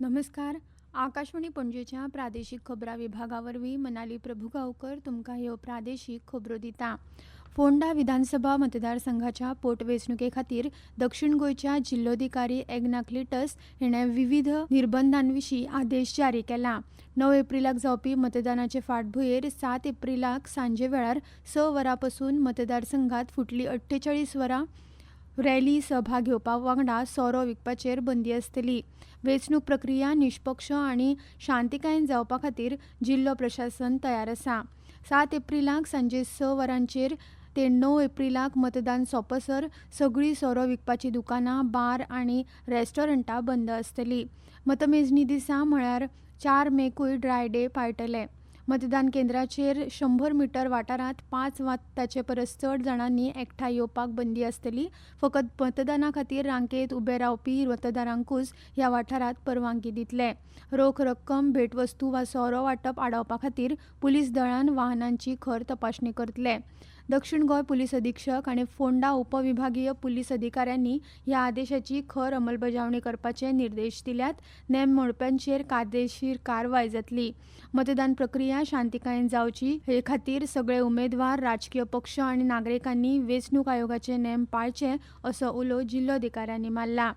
नमस्कार. आकाशवाणी पणजेच्या प्रादेशीक खबरां विभागावरवीं मनाली प्रभुगांवकर तुमकां ह्यो प्रादेशीक खबरो दिता. फोंडा विधानसभा मतदारसंघाच्या पोटवेंचणुके खातीर दक्षिण गोंयच्या जिल्लोधिकारी एग्नाक्लिटस हिणें विविध निर्बंधांविशीं आदेश जारी केला. 9 एप्रिलाक जावपी मतदानाचे फाटभुंयेर 7 एप्रिलाक सांजे वेळार 6 वरां पासून मतदारसंघात फुडलीं 48 वरां रॅली सभा घेवपा वांगडा सोरो विकपाचेर बंदी आसतली. वेंचणूक प्रक्रिया निश्पक्ष आनी शांतीकायेन जावपा खातीर जिल्लो प्रशासन तयार आसा. 7 एप्रिलाक सांजे 6 वरांचेर ते 9 एप्रिलाक मतदान सोंपसर सगळीं सोरो विकपाचीं दुकानां, बार आनी रेस्टॉरंटां बंद आसतलीं. मतमेजणी दिसा म्हळ्यार 4 मेकूय ड्राय डे पाळटले. मतदान केंद्राचेर 100 मीटर वाठारांत 5 वा ताचे परस चड जाणांनी एकठांय येवपाक बंदी आसतली. फकत मतदाना खातीर रांकेंत उबे रावपी मतदारांकूच ह्या वाठारांत परवानगी दितले. रोख रक्कम, भेटवस्तू वा सोरो वांटप आडावपा खातीर पुलीस दळान वाहनांची खर तपासणी करतले. दक्षिण गोंय पुलीस अधीक्षक आनी फोंडा उपविभागीय पुलीस अधिकाऱ्यांनी ह्या आदेशाची खर अंमलबजावणी करपाचे निर्देश दिल्यात. नेम मोडप्यांचेर कायदेशीर कारवाय जातली. मतदान प्रक्रिया शांतीकायेन जावची हे खातीर सगळे उमेदवार, राजकीय पक्ष आनी नागरिकांनी वेंचणूक आयोगाचे नेम पाळचे असो उलो जिल्लोधिकाऱ्यांनी मारला.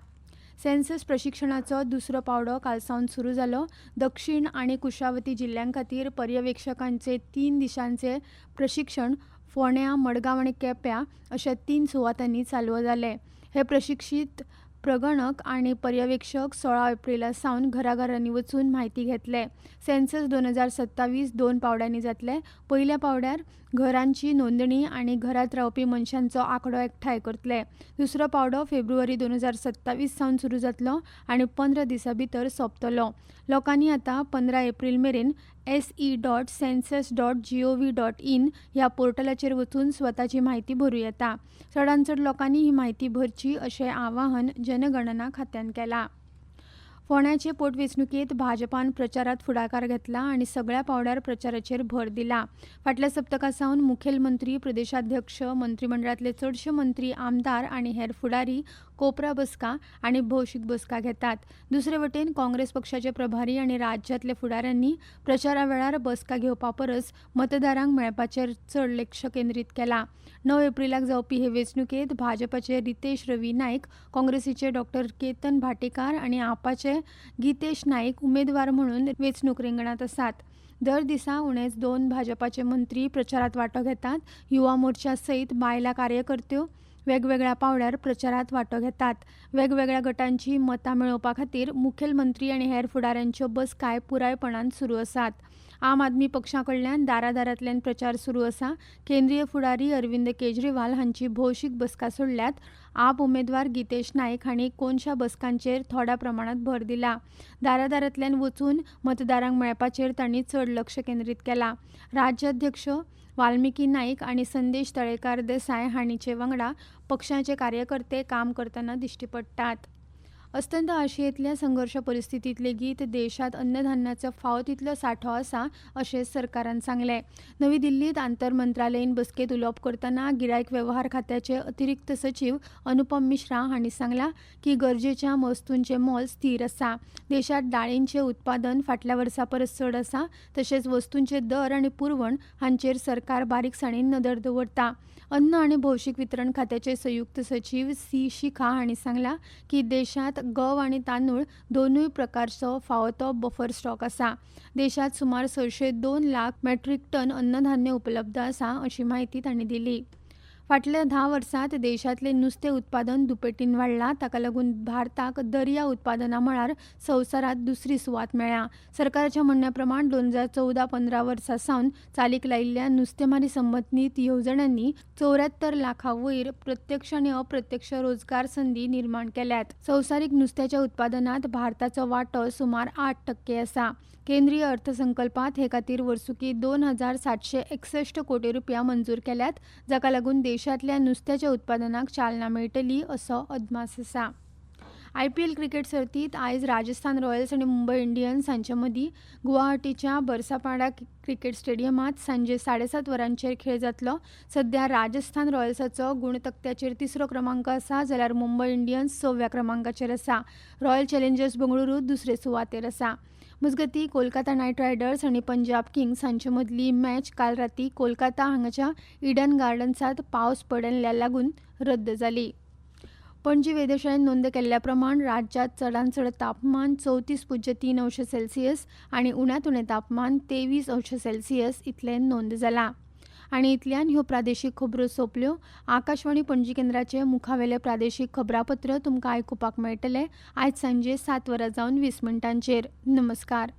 सेन्सस प्रशिक्षणाचो दुसरो पावडो कालसावन सुरू जालो. दक्षिण आनी कुशावती जिल्ह्यां खातीर पर्यवेक्षकांचे 3 दिसांचे प्रशिक्षण फोंड्यां, मडगांव आनी केप्यां अशा 3 सुवातांनी चालू जाले. हे प्रशिक्षीत प्रगणक आनी पर्यवेक्षक 16 एप्रिला सावन घराघरांनी वचून म्हायती घेतले. सेन्सस 2027 2 पावड्यांनी जातले. पयल्या पावड्यार घरांची नोंदणी आनी घरांत रावपी मनशांचो आंकडो एकठांय करतले. दुसरो पावडो फेब्रुवारी 2027 सावन सुरू जातलो आनी 15 दिसां भितर सोंपतलो. लोकांनी आतां 15 एप्रिल मेरेन se.census.gov.in ह्या पोर्टलाचेर वचून स्वताची म्हायती भरूं येता. चडांत चड लोकांनी ही म्हायती भरची अशें आवाहन जनगणना खात्यान केलां. फोंड्याचे पोटवेंचणुकेंत भाजपान प्रचारांत फुडाकार घेतला आनी सगळ्या पावड्यार प्रचाराचेर भर दिला. फाटल्या सप्तका सावन मुखेलमंत्री, प्रदेशाध्यक्ष, मंत्रिमंडळांतले चडशे मंत्री, आमदार आनी हेर फुडारी कोपरा बसका आनी भौशीक बसका घेतात. दुसरे वटेन काँग्रेस पक्षाचे प्रभारी आनी राज्यांतले फुडाऱ्यांनी प्रचारा वेळार बसका घेवपा परस मतदारांक मेळपाचेर चड लक्ष केंद्रीत केलां. 9 एप्रिलाक जावपी हे वेंचणुकेंत भाजपाचे रितेश रवी नायक, काँग्रेसीचे डॉ. केतन भाटेकार आनी आपाचे गितेश नाईक उमेदवार म्हणून वेंचणूक रिंगणांत आसात. दर दिसा उणेच 2 भाजपाचे मंत्री प्रचारांत वांटो घेतात. युवा मोर्चा सयत बायला कार्यकर्त्यो वेगवेगळ्या पावड्यार प्रचारांत वांटो घेतात. वेगवेगळ्या गटांची मतां मेळोवपा खातीर मुखेलमंत्री आनी हेर फुडाऱ्यांच्यो बसकाय पुरायपणान सुरू आसात. आम आदमी पक्षा कडल्यान दारादारांतल्यान प्रचार सुरू आसा. केंद्रीय फुडारी अरविंद केजरीवाल हांची भौशीक बसका सोडल्यात. आप उमेदवार गितेश नाईक हांणी कोनशा बसकांचेर थोड्या प्रमाणांत भर दिला. दारादारांतल्यान वचून मतदारांक मेळपाचेर तांणी चड लक्ष केंद्रीत केलां. राज्याध्यक्ष वाल्मिकी नाईक आनी संदेश तळेकार देसाय हांचे वांगडा पक्षाचे कार्यकर्ते काम करतना दिश्टी पडटात. अस्तंत आशियेंतल्या संघर्श परिस्थितींत लेगीत देशांत अन्नधान्याचो फावो तितलो सांठो आसा अशें सरकारान सांगलें. नवी दिल्लींत आंतर मंत्रालयीन बसकेंत उलोवप करतना गिरायक वेवहार खात्याचे अतिरिक्त सचीव अनुपम मिश्रा हांणी सांगलां की गरजेच्या वस्तूंचें मोल स्थिर आसा. देशांत दाळींचें उत्पादन फाटल्या वर्सा परस चड आसा. तशेंच वस्तूंचे दर आनी पुरवण हांचेर सरकार बारीकसाणीन नदर दवरता. अन्न आनी भौशीक वितरण खात्याचे संयुक्त सचीव सी. शिखा हांणी सांगलां की देशांत गंव आनी तांदूळ दोनूय प्रकारचो फावो तो बफर स्टॉक आसा. देशांत सुमार 602 लाख मेट्रीक टन अन्नधान्य उपलब्ध आसा अशी माहिती तांणी दिली. फाटल्या 10 वर्सांत देशांतलें नुस्तें उत्पादन दुपेटीन वाडलां. ताका लागून भारताक दर्या उत्पादनां मळार संवसारांत दुसरी सुवात मेळ्ळ्या. सरकाराच्या म्हणण्या प्रमाण 2014-15 वर्सा सावन चालीक लायिल्ल्या नुस्तेमारी संबंदीत येवजण्यांनी 74 लाखां वयर प्रत्यक्ष आनी अप्रत्यक्ष रोजगार संदी निर्माण केल्यात. संवसारीक नुस्त्याच्या उत्पादनांत भारताचो वांटो सुमार 8% आसा. केंद्रीय अर्थसंकल्पांत हे खातीर वर्सुकी 2,761 कोटी रुपया मंजूर केल्यात, जाका लागून देशांतल्या नुस्त्याच्या उत्पादनाक चालना मेळटली असो अदमास आसा. IPL क्रिकेट सर्तीत आयज राजस्थान रॉयल्स आणि मुंबई इंडियन्स हांचे मदीं गुवाहाटीच्या बरसापाडा क्रिकेट स्टेडियमांत सांजे 7:30 वरांचेर खेळ जातलो. सध्या राजस्थान रॉयल्साचो गूण तक्त्याचेर 3रो क्रमांक आसा, जाल्यार मुंबय इंडियन्स 6व्या क्रमांकाचेर आसा. रॉयल चॅलेंजर्स बंगळुरू दुसरे सुवातेर आसा. मजगतीं कोलकाता नायट रायडर्स आनी पंजाब किंग्स हांचे मदली मॅच काल रातीं कोलकाता हांगाच्या इडन गार्डन्सांत पावस पडिल्ल्या लागून रद्द जाली. पणजी वेधशाळेन नोंद केल्ल्या प्रमाण राज्यात चडांत चड तापमान 34.3°C आनी उण्यांत उणें तापमान 23°C इतलें नोंद जालां. आनी इतल्यान ह्यो प्रादेशीक खबरो सोंपल्यो. आकाशवाणी पणजी केंद्राचे मुखावेले प्रादेशीक खबरापत्र तुमकां आयकुपाक मेळटलें आयज सांजे 7:20 नमस्कार.